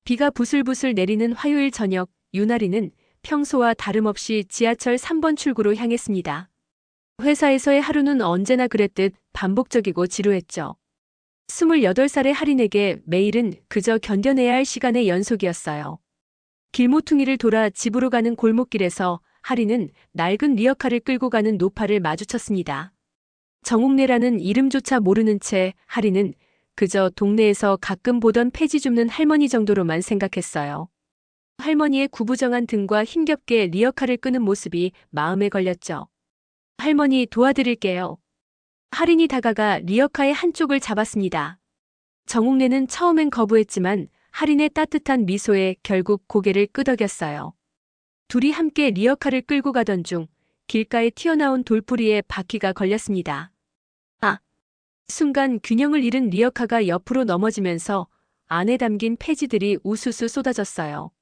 비가 부슬부슬 내리는 화요일 저녁, 유나리는 평소와 다름없이 지하철 3번 출구로 향했습니다. 회사에서의 하루는 언제나 그랬듯 반복적이고 지루했죠. 28살의 할인에게 매일은 그저 견뎌내야 할 시간의 연속이었어요. 길모퉁이를 돌아 집으로 가는 골목길에서 할인은 낡은 리어카를 끌고 가는 노파를 마주쳤습니다. 정옥래라는 이름조차 모르는 채 할인은 그저 동네에서 가끔 보던 폐지 줍는 할머니 정도로만 생각했어요. 할머니의 구부정한 등과 힘겹게 리어카를 끄는 모습이 마음에 걸렸죠. 할머니 도와드릴게요. 할인이 다가가 리어카의 한쪽을 잡았습니다. 정옥래는 처음엔 거부했지만 할인의 따뜻한 미소에 결국 고개를 끄덕였어요. 둘이 함께 리어카를 끌고 가던 중 길가에 튀어나온 돌부리에 바퀴가 걸렸습니다. 순간 균형을 잃은 리어카가 옆으로 넘어지면서 안에 담긴 폐지들이 우수수 쏟아졌어요.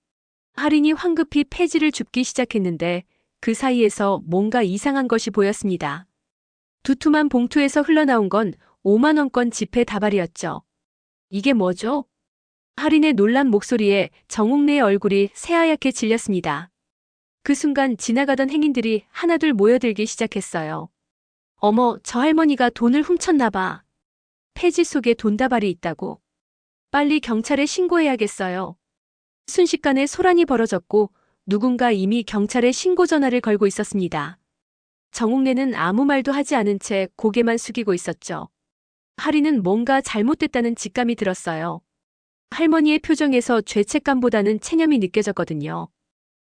할인이 황급히 폐지를 줍기 시작했는데 그 사이에서 뭔가 이상한 것이 보였습니다. 두툼한 봉투에서 흘러나온 건 5만 원권 지폐 다발이었죠. 이게 뭐죠? 할인의 놀란 목소리에 정옥래의 얼굴이 새하얗게 질렸습니다. 그 순간 지나가던 행인들이 하나둘 모여들기 시작했어요. 어머, 저 할머니가 돈을 훔쳤나 봐. 폐지 속에 돈다발이 있다고. 빨리 경찰에 신고해야겠어요. 순식간에 소란이 벌어졌고 누군가 이미 경찰에 신고 전화를 걸고 있었습니다. 정옥래는 아무 말도 하지 않은 채 고개만 숙이고 있었죠. 할인은 뭔가 잘못됐다는 직감이 들었어요. 할머니의 표정에서 죄책감보다는 체념이 느껴졌거든요.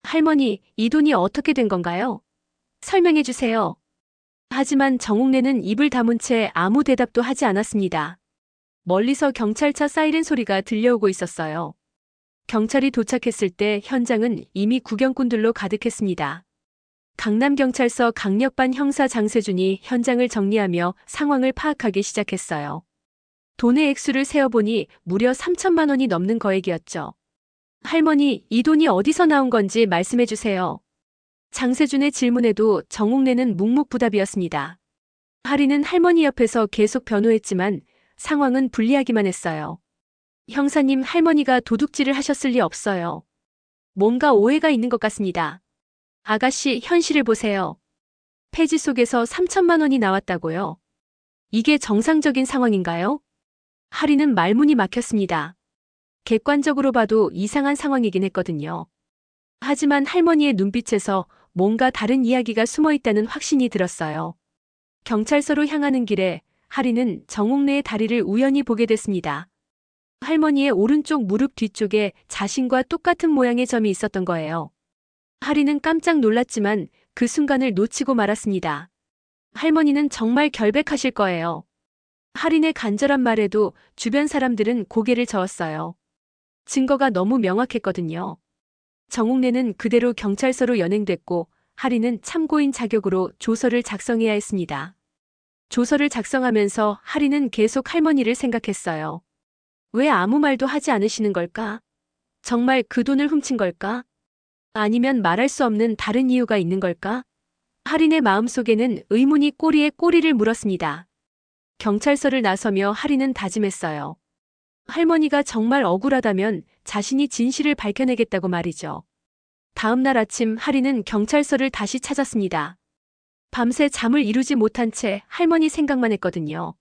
할머니, 이 돈이 어떻게 된 건가요? 설명해 주세요. 하지만 정옥래는 입을 다문 채 아무 대답도 하지 않았습니다. 멀리서 경찰차 사이렌 소리가 들려오고 있었어요. 경찰이 도착했을 때 현장은 이미 구경꾼들로 가득했습니다. 강남경찰서 강력반 형사 장세준이 현장을 정리하며 상황을 파악하기 시작했어요. 돈의 액수를 세어보니 무려 3천만 원이 넘는 거액이었죠. 할머니, 이 돈이 어디서 나온 건지 말씀해 주세요. 장세준의 질문에도 정옥래는 묵묵부답이었습니다. 할인은 할머니 옆에서 계속 변호했지만 상황은 불리하기만 했어요. 형사님, 할머니가 도둑질을 하셨을 리 없어요. 뭔가 오해가 있는 것 같습니다. 아가씨, 현실을 보세요. 폐지 속에서 3천만 원이 나왔다고요. 이게 정상적인 상황인가요? 할인은 말문이 막혔습니다. 객관적으로 봐도 이상한 상황이긴 했거든요. 하지만 할머니의 눈빛에서 뭔가 다른 이야기가 숨어 있다는 확신이 들었어요. 경찰서로 향하는 길에 할인은 정옥래의 다리를 우연히 보게 됐습니다. 할머니의 오른쪽 무릎 뒤쪽에 자신과 똑같은 모양의 점이 있었던 거예요. 할인은 깜짝 놀랐지만 그 순간을 놓치고 말았습니다. 할머니는 정말 결백하실 거예요. 할인의 간절한 말에도 주변 사람들은 고개를 저었어요. 증거가 너무 명확했거든요. 정옥래는 그대로 경찰서로 연행됐고 할인은 참고인 자격으로 조서를 작성해야 했습니다. 조서를 작성하면서 할인은 계속 할머니를 생각했어요. 왜 아무 말도 하지 않으시는 걸까? 정말 그 돈을 훔친 걸까? 아니면 말할 수 없는 다른 이유가 있는 걸까? 할인의 마음속에는 의문이 꼬리에 꼬리를 물었습니다. 경찰서를 나서며 할인은 다짐했어요. 할머니가 정말 억울하다면 자신이 진실을 밝혀내겠다고 말이죠. 다음 날 아침 할인은 경찰서를 다시 찾았습니다. 밤새 잠을 이루지 못한 채 할머니 생각만 했거든요.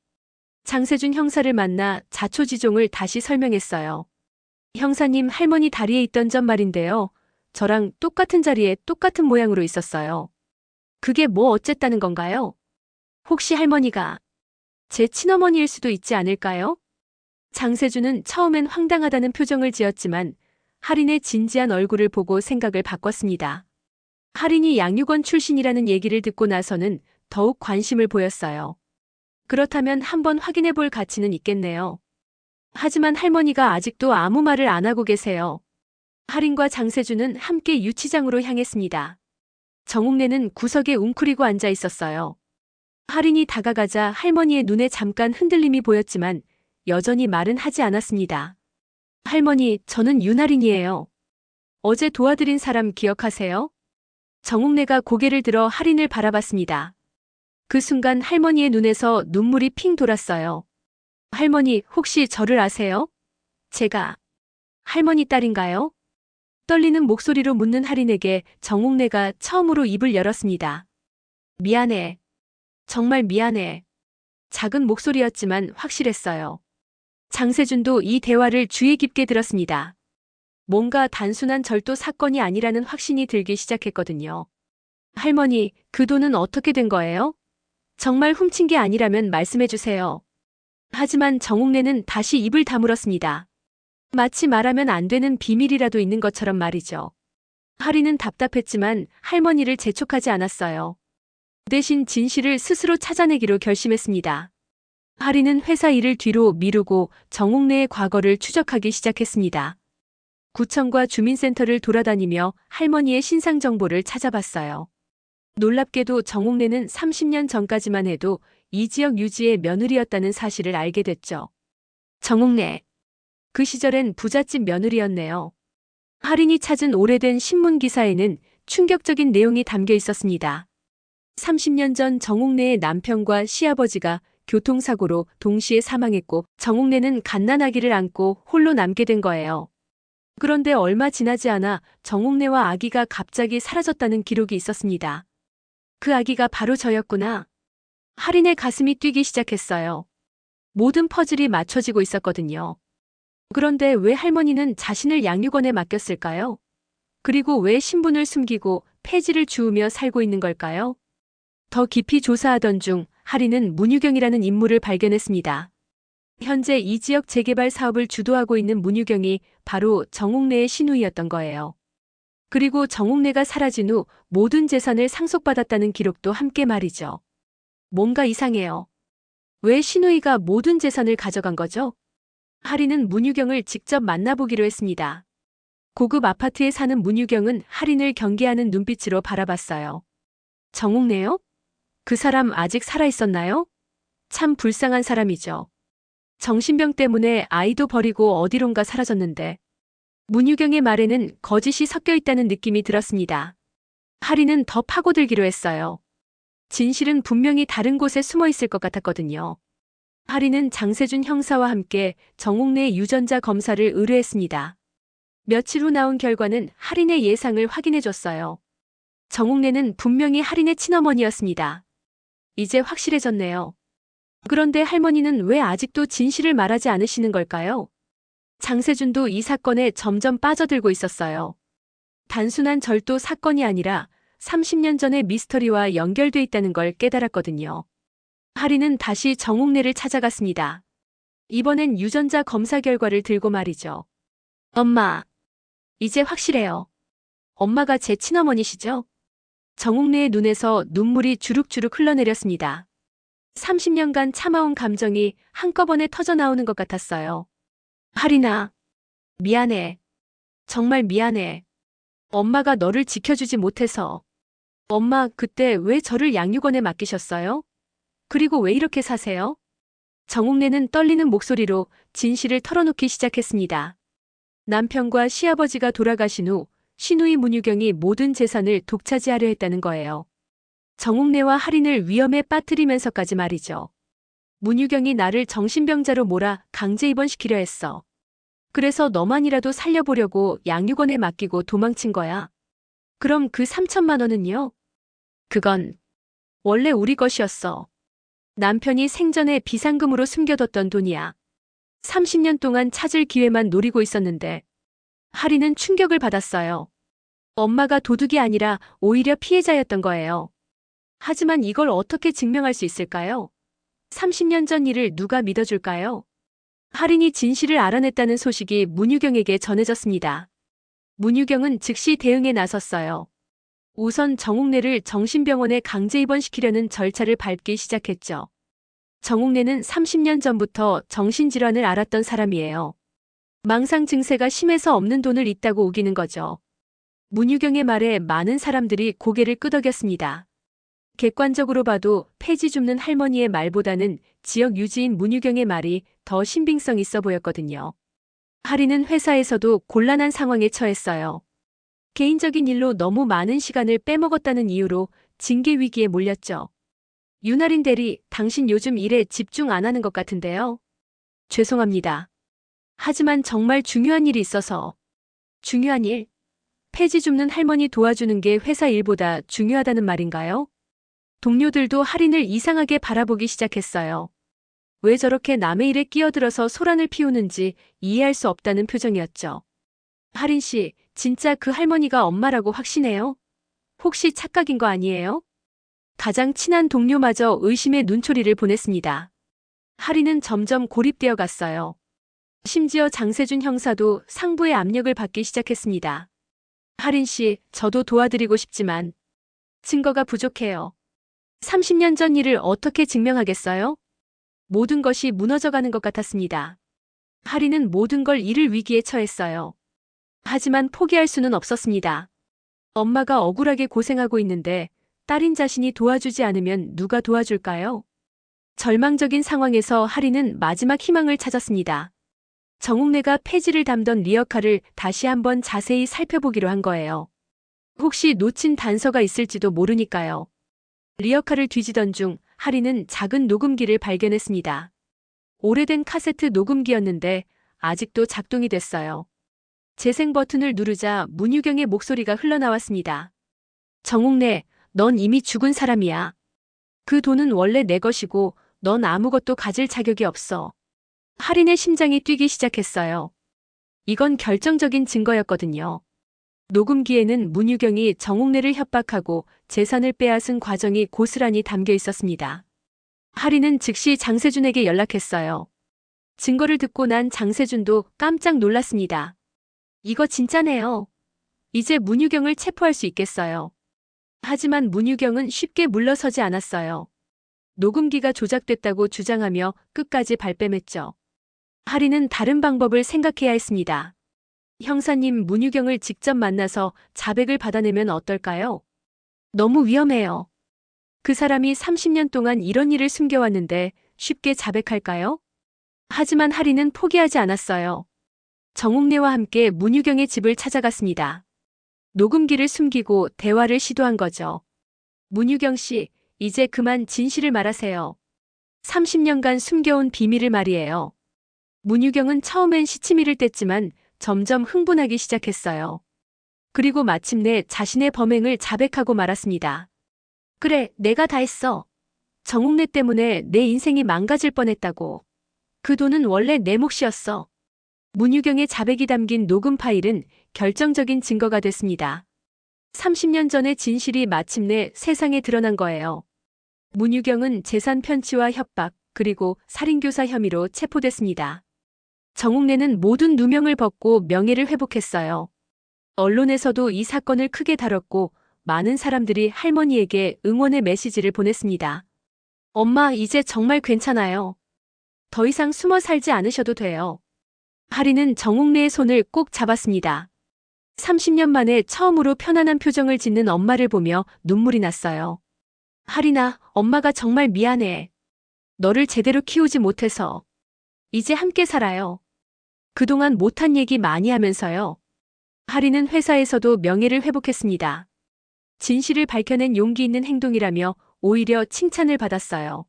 장세준 형사를 만나 자초지종을 다시 설명했어요. 형사님, 할머니 다리에 있던 점 말인데요. 저랑 똑같은 자리에 똑같은 모양으로 있었어요. 그게 뭐 어쨌다는 건가요? 혹시 할머니가 제 친어머니일 수도 있지 않을까요? 장세준은 처음엔 황당하다는 표정을 지었지만 할인의 진지한 얼굴을 보고 생각을 바꿨습니다. 할인이 양육원 출신이라는 얘기를 듣고 나서는 더욱 관심을 보였어요. 그렇다면 한번 확인해 볼 가치는 있겠네요. 하지만 할머니가 아직도 아무 말을 안 하고 계세요. 할인과 장세준은 함께 유치장으로 향했습니다. 정옥래는 구석에 웅크리고 앉아 있었어요. 할인이 다가가자 할머니의 눈에 잠깐 흔들림이 보였지만 여전히 말은 하지 않았습니다. 할머니, 저는 윤할인이에요. 어제 도와드린 사람 기억하세요? 정옥래가 고개를 들어 할인을 바라봤습니다. 그 순간 할머니의 눈에서 눈물이 핑 돌았어요. 할머니, 혹시 저를 아세요? 제가 할머니 딸인가요? 떨리는 목소리로 묻는 할인에게 정옥래가 처음으로 입을 열었습니다. 미안해. 정말 미안해. 작은 목소리였지만 확실했어요. 장세준도 이 대화를 주의 깊게 들었습니다. 뭔가 단순한 절도 사건이 아니라는 확신이 들기 시작했거든요. 할머니, 그 돈은 어떻게 된 거예요? 정말 훔친 게 아니라면 말씀해 주세요. 하지만 정옥래는 다시 입을 다물었습니다. 마치 말하면 안 되는 비밀이라도 있는 것처럼 말이죠. 할인은 답답했지만 할머니를 재촉하지 않았어요. 대신 진실을 스스로 찾아내기로 결심했습니다. 할인은 회사 일을 뒤로 미루고 정옥래의 과거를 추적하기 시작했습니다. 구청과 주민센터를 돌아다니며 할머니의 신상 정보를 찾아봤어요. 놀랍게도 정옥래는 30년 전까지만 해도 이 지역 유지의 며느리였다는 사실을 알게 됐죠. 정옥래. 그 시절엔 부잣집 며느리였네요. 할인이 찾은 오래된 신문 기사에는 충격적인 내용이 담겨 있었습니다. 30년 전 정옥래의 남편과 시아버지가 교통사고로 동시에 사망했고 정옥래는 갓난아기를 안고 홀로 남게 된 거예요. 그런데 얼마 지나지 않아 정옥래와 아기가 갑자기 사라졌다는 기록이 있었습니다. 그 아기가 바로 저였구나. 할인의 가슴이 뛰기 시작했어요. 모든 퍼즐이 맞춰지고 있었거든요. 그런데 왜 할머니는 자신을 양육원에 맡겼을까요? 그리고 왜 신분을 숨기고 폐지를 주우며 살고 있는 걸까요? 더 깊이 조사하던 중 할인은 문유경이라는 인물을 발견했습니다. 현재 이 지역 재개발 사업을 주도하고 있는 문유경이 바로 정옥래의 시누이였던 거예요. 그리고 정옥래가 사라진 후 모든 재산을 상속받았다는 기록도 함께 말이죠. 뭔가 이상해요. 왜 시누이가 모든 재산을 가져간 거죠? 할인은 문유경을 직접 만나보기로 했습니다. 고급 아파트에 사는 문유경은 할인을 경계하는 눈빛으로 바라봤어요. 정옥래요? 그 사람 아직 살아있었나요? 참 불쌍한 사람이죠. 정신병 때문에 아이도 버리고 어디론가 사라졌는데. 문유경의 말에는 거짓이 섞여 있다는 느낌이 들었습니다. 할인은 더 파고들기로 했어요. 진실은 분명히 다른 곳에 숨어 있을 것 같았거든요. 할인은 장세준 형사와 함께 정옥래의 유전자 검사를 의뢰했습니다. 며칠 후 나온 결과는 할인의 예상을 확인해줬어요. 정옥래는 분명히 할인의 친어머니였습니다. 이제 확실해졌네요. 그런데 할머니는 왜 아직도 진실을 말하지 않으시는 걸까요? 장세준도 이 사건에 점점 빠져들고 있었어요. 단순한 절도 사건이 아니라 30년 전의 미스터리와 연결돼 있다는 걸 깨달았거든요. 할인은 다시 정옥래를 찾아갔습니다. 이번엔 유전자 검사 결과를 들고 말이죠. 엄마, 이제 확실해요. 엄마가 제 친어머니시죠? 정옥래의 눈에서 눈물이 주룩주룩 흘러내렸습니다. 30년간 참아온 감정이 한꺼번에 터져나오는 것 같았어요. 할인아, 미안해. 정말 미안해. 엄마가 너를 지켜주지 못해서. 엄마, 그때 왜 저를 양육원에 맡기셨어요? 그리고 왜 이렇게 사세요? 정옥래는 떨리는 목소리로 진실을 털어놓기 시작했습니다. 남편과 시아버지가 돌아가신 후 시누이 문유경이 모든 재산을 독차지하려 했다는 거예요. 정옥래와 할인을 위험에 빠뜨리면서까지 말이죠. 문유경이 나를 정신병자로 몰아 강제 입원시키려 했어. 그래서 너만이라도 살려보려고 양육원에 맡기고 도망친 거야. 그럼 그 3천만 원은요? 그건 원래 우리 것이었어. 남편이 생전에 비상금으로 숨겨뒀던 돈이야. 30년 동안 찾을 기회만 노리고 있었는데. 할인은 충격을 받았어요. 엄마가 도둑이 아니라 오히려 피해자였던 거예요. 하지만 이걸 어떻게 증명할 수 있을까요? 30년 전 일을 누가 믿어줄까요? 할인이 진실을 알아냈다는 소식이 문유경에게 전해졌습니다. 문유경은 즉시 대응에 나섰어요. 우선 정옥래를 정신병원에 강제 입원시키려는 절차를 밟기 시작했죠. 정옥래는 30년 전부터 정신질환을 앓았던 사람이에요. 망상 증세가 심해서 없는 돈을 있다고 우기는 거죠. 문유경의 말에 많은 사람들이 고개를 끄덕였습니다. 객관적으로 봐도 폐지 줍는 할머니의 말보다는 지역 유지인 문유경의 말이 더 신빙성 있어 보였거든요. 할인은 회사에서도 곤란한 상황에 처했어요. 개인적인 일로 너무 많은 시간을 빼먹었다는 이유로 징계 위기에 몰렸죠. 윤할인 대리, 당신 요즘 일에 집중 안 하는 것 같은데요? 죄송합니다. 하지만 정말 중요한 일이 있어서. 중요한 일? 폐지 줍는 할머니 도와주는 게 회사 일보다 중요하다는 말인가요? 동료들도 할인을 이상하게 바라보기 시작했어요. 왜 저렇게 남의 일에 끼어들어서 소란을 피우는지 이해할 수 없다는 표정이었죠. 할인 씨, 진짜 그 할머니가 엄마라고 확신해요? 혹시 착각인 거 아니에요? 가장 친한 동료마저 의심의 눈초리를 보냈습니다. 할인은 점점 고립되어 갔어요. 심지어 장세준 형사도 상부의 압력을 받기 시작했습니다. 할인 씨, 저도 도와드리고 싶지만 증거가 부족해요. 30년 전 일을 어떻게 증명하겠어요? 모든 것이 무너져가는 것 같았습니다. 할인은 모든 걸 잃을 위기에 처했어요. 하지만 포기할 수는 없었습니다. 엄마가 억울하게 고생하고 있는데 딸인 자신이 도와주지 않으면 누가 도와줄까요? 절망적인 상황에서 할인은 마지막 희망을 찾았습니다. 정옥래가 폐지를 담던 리어카를 다시 한번 자세히 살펴보기로 한 거예요. 혹시 놓친 단서가 있을지도 모르니까요. 리어카를 뒤지던 중 할인은 작은 녹음기를 발견했습니다. 오래된 카세트 녹음기였는데 아직도 작동이 됐어요. 재생 버튼을 누르자 문유경의 목소리가 흘러나왔습니다. 정옥래, 넌 이미 죽은 사람이야. 그 돈은 원래 내 것이고 넌 아무것도 가질 자격이 없어. 할인의 심장이 뛰기 시작했어요. 이건 결정적인 증거였거든요. 녹음기에는 문유경이 정옥래를 협박하고 재산을 빼앗은 과정이 고스란히 담겨 있었습니다. 할인은 즉시 장세준에게 연락했어요. 증거를 듣고 난 장세준도 깜짝 놀랐습니다. 이거 진짜네요. 이제 문유경을 체포할 수 있겠어요. 하지만 문유경은 쉽게 물러서지 않았어요. 녹음기가 조작됐다고 주장하며 끝까지 발뺌했죠. 할인은 다른 방법을 생각해야 했습니다. 형사님, 문유경을 직접 만나서 자백을 받아내면 어떨까요? 너무 위험해요. 그 사람이 30년 동안 이런 일을 숨겨왔는데 쉽게 자백할까요? 하지만 할인은 포기하지 않았어요. 정옥래와 함께 문유경의 집을 찾아갔습니다. 녹음기를 숨기고 대화를 시도한 거죠. 문유경 씨, 이제 그만 진실을 말하세요. 30년간 숨겨온 비밀을 말이에요. 문유경은 처음엔 시치미를 뗐지만 점점 흥분하기 시작했어요. 그리고 마침내 자신의 범행을 자백하고 말았습니다. 그래, 내가 다 했어. 정옥래 때문에 내 인생이 망가질 뻔했다고. 그 돈은 원래 내 몫이었어. 문유경의 자백이 담긴 녹음 파일은 결정적인 증거가 됐습니다. 30년 전의 진실이 마침내 세상에 드러난 거예요. 문유경은 재산 편취와 협박, 그리고 살인교사 혐의로 체포됐습니다. 정옥래는 모든 누명을 벗고 명예를 회복했어요. 언론에서도 이 사건을 크게 다뤘고 많은 사람들이 할머니에게 응원의 메시지를 보냈습니다. 엄마, 이제 정말 괜찮아요. 더 이상 숨어 살지 않으셔도 돼요. 할인은 정옥래의 손을 꼭 잡았습니다. 30년 만에 처음으로 편안한 표정을 짓는 엄마를 보며 눈물이 났어요. 할인아, 엄마가 정말 미안해. 너를 제대로 키우지 못해서. 이제 함께 살아요. 그동안 못한 얘기 많이 하면서요. 할인은 회사에서도 명예를 회복했습니다. 진실을 밝혀낸 용기 있는 행동이라며 오히려 칭찬을 받았어요.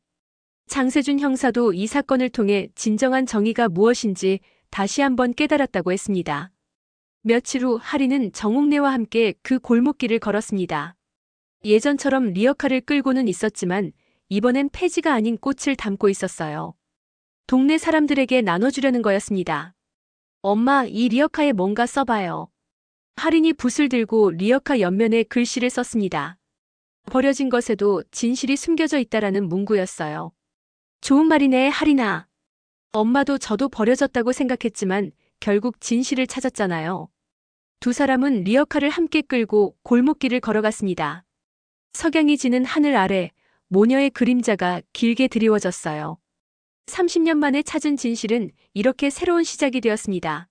장세준 형사도 이 사건을 통해 진정한 정의가 무엇인지 다시 한번 깨달았다고 했습니다. 며칠 후 할인은 정옥래와 함께 그 골목길을 걸었습니다. 예전처럼 리어카를 끌고는 있었지만 이번엔 폐지가 아닌 꽃을 담고 있었어요. 동네 사람들에게 나눠주려는 거였습니다. 엄마, 이 리어카에 뭔가 써봐요. 할인이 붓을 들고 리어카 옆면에 글씨를 썼습니다. 버려진 것에도 진실이 숨겨져 있다라는 문구였어요. 좋은 말이네, 할인아. 엄마도 저도 버려졌다고 생각했지만 결국 진실을 찾았잖아요. 두 사람은 리어카를 함께 끌고 골목길을 걸어갔습니다. 석양이 지는 하늘 아래 모녀의 그림자가 길게 드리워졌어요. 30년 만에 찾은 진실은 이렇게 새로운 시작이 되었습니다.